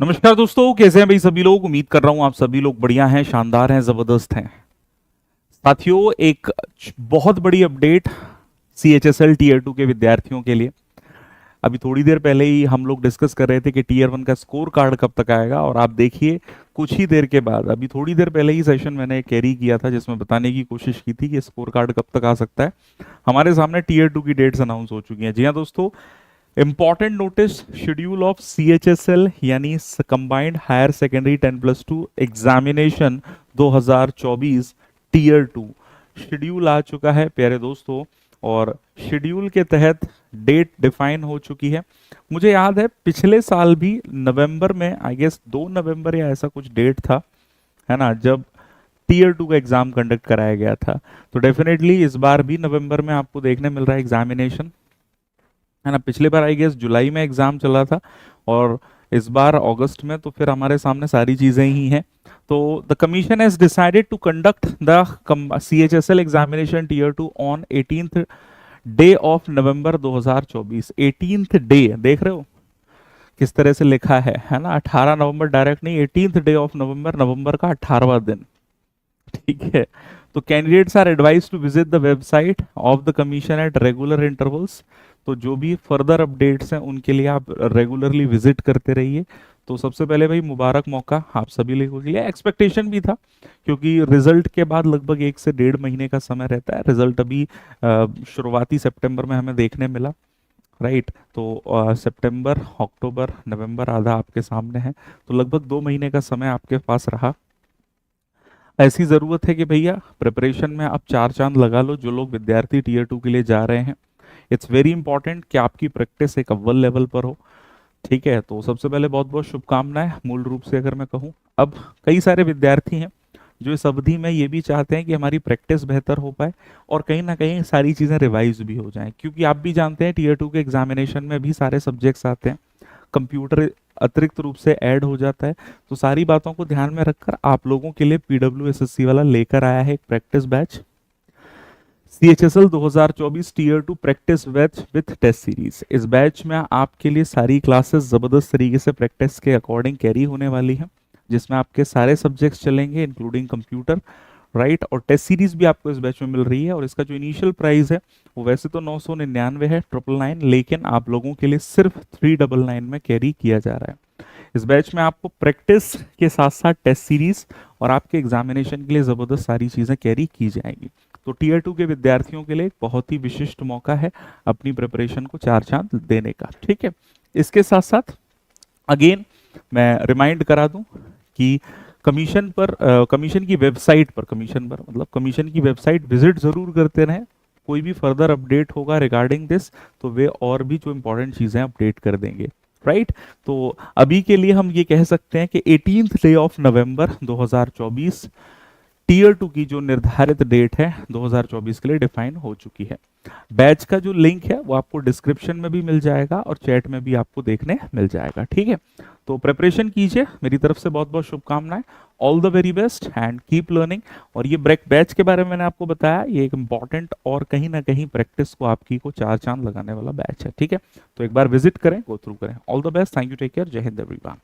नमस्कार दोस्तों, कैसे हैं भाई सभी लोग। उम्मीद कर रहा हूं आप सभी लोग बढ़िया हैं, शानदार हैं, जबरदस्त हैं। साथियों, एक बहुत बड़ी अपडेट CHSL टीयर 2 के विद्यार्थियों के लिए। अभी थोड़ी देर पहले ही हम लोग डिस्कस कर रहे थे कि टीयर 1 का स्कोर कार्ड कब तक आएगा, और आप देखिए कुछ ही देर के बाद, अभी थोड़ी देर पहले ही सेशन मैंने कैरी किया था जिसमें बताने की कोशिश की थी कि स्कोर कार्ड कब तक आ सकता है। हमारे सामने टीयर 2 की डेट्स अनाउंस हो चुकी हैं। जी हाँ दोस्तों, important notice, schedule of CHSL यानी combined higher secondary 10+2 examination 2024 tier 2 schedule आ चुका है प्यारे दोस्तों। और शेड्यूल के तहत डेट डिफाइन हो चुकी है। मुझे याद है पिछले साल भी नवंबर में, आई गेस 2 नवंबर या ऐसा कुछ डेट था, है ना, जब टीयर 2 का एग्जाम कंडक्ट कराया गया था। तो डेफिनेटली इस बार भी नवंबर में आपको देखने मिल रहा है एग्जामिनेशन, है ना। पिछले बार आई गेस जुलाई में एग्जाम चला था और इस बार अगस्त में, तो फिर हमारे सामने सारी चीजें ही हैं। तो the commission has decided to conduct the CHSL examination tier 2 on 18th day of November 2024। 18th day देख रहे हो किस तरह से लिखा है ना। 18 नवंबर डायरेक्ट नहीं, 18th डे ऑफ नवंबर, नवंबर का 18वां दिन। ठीक है। तो candidates are advise to visit the website of the commission at regular intervals. तो जो भी फर्दर अपडेट्स हैं उनके लिए आप रेगुलरली विजिट करते रहिए। तो सबसे पहले भाई मुबारक मौका आप सभी लोगों के लिए। एक्सपेक्टेशन भी था क्योंकि रिजल्ट के बाद लगभग 1 से 1.5 महीने का समय रहता है। रिजल्ट अभी शुरुआती सितंबर में हमें देखने मिला, राइट। तो सितंबर, अक्टूबर, नवंबर आधा आपके सामने है, तो लगभग 2 महीने का समय आपके पास रहा। ऐसी ज़रूरत है कि भैया प्रिपरेशन में आप चार चांद लगा लो। जो लोग विद्यार्थी टीयर 2 के लिए जा रहे हैं, इट्स वेरी इंपॉर्टेंट कि आपकी प्रैक्टिस एक अव्वल लेवल पर हो। ठीक है, तो सबसे पहले बहुत बहुत शुभकामनाएं। मूल रूप से अगर मैं कहूँ, अब कई सारे विद्यार्थी हैं जो इस अवधि में ये भी चाहते हैं कि हमारी प्रैक्टिस बेहतर हो पाए और कहीं ना कहीं सारी चीज़ें रिवाइज भी हो जाएं, क्योंकि आप भी जानते हैं टीयर 2 के एग्जामिनेशन में भी सारे सब्जेक्ट्स आते हैं, कंप्यूटर अतिरिक्त रूप से ऐड हो जाता है। तो सारी बातों को ध्यान में रखकर आप लोगों के लिए PWSSC वाला लेकर आया है एक practice batch, CHSL 2024 tier 2 practice batch with test series. इस बैच में आपके लिए सारी क्लासेस जबरदस्त तरीके से प्रैक्टिस के अकॉर्डिंग कैरी होने वाली हैं, जिसमें आपके सारे सब्जेक्ट्स चलेंगे इंक्लूडिंग कंप्यूटर, राइट। और टेस्ट सीरीज भी आपको इस बैच में मिल रही है। और इसका जो इनिशियल प्राइस है वो वैसे तो 999 है, 999, लेकिन आप लोगों के लिए सिर्फ 399 में कैरी किया जा रहा है। इस बैच में आपको प्रैक्टिस के साथ साथ टेस्ट सीरीज और आपके एग्जामिनेशन के लिए जबरदस्त सारी चीजें कैरी की जाएंगी। तो टीयर 2 के विद्यार्थियों के लिए एक बहुत ही विशिष्ट मौका है अपनी प्रिपरेशन को चार चांद देने का। ठीक है, इसके साथ साथ अगेन मैं रिमाइंड करा दूं कि कमीशन की वेबसाइट पर, कमीशन की वेबसाइट विजिट जरूर करते रहें। कोई भी फर्दर अपडेट होगा रिगार्डिंग दिस तो वे और भी जो इंपॉर्टेंट चीजें अपडेट कर देंगे, राइट। तो अभी के लिए हम ये कह सकते हैं कि 18th day of November 2024 tier 2 की जो निर्धारित डेट है 2024 के लिए डिफाइन हो चुकी है। बैच का जो लिंक है वो आपको डिस्क्रिप्शन में भी मिल जाएगा और चैट में भी आपको देखने मिल जाएगा। ठीक है, तो प्रिपरेशन कीजिए। मेरी तरफ से बहुत बहुत शुभकामनाएं। All the very best and keep learning. और ये ब्रेक बैच के बारे में मैंने आपको बताया, ये एक इंपॉर्टेंट और कहीं ना कहीं प्रैक्टिस को आपकी को चार चांद लगाने वाला बैच है। ठीक है, तो एक बार विजिट करें, गो थ्रू करें। All the best, thank you, take care, Jai Hind everyone.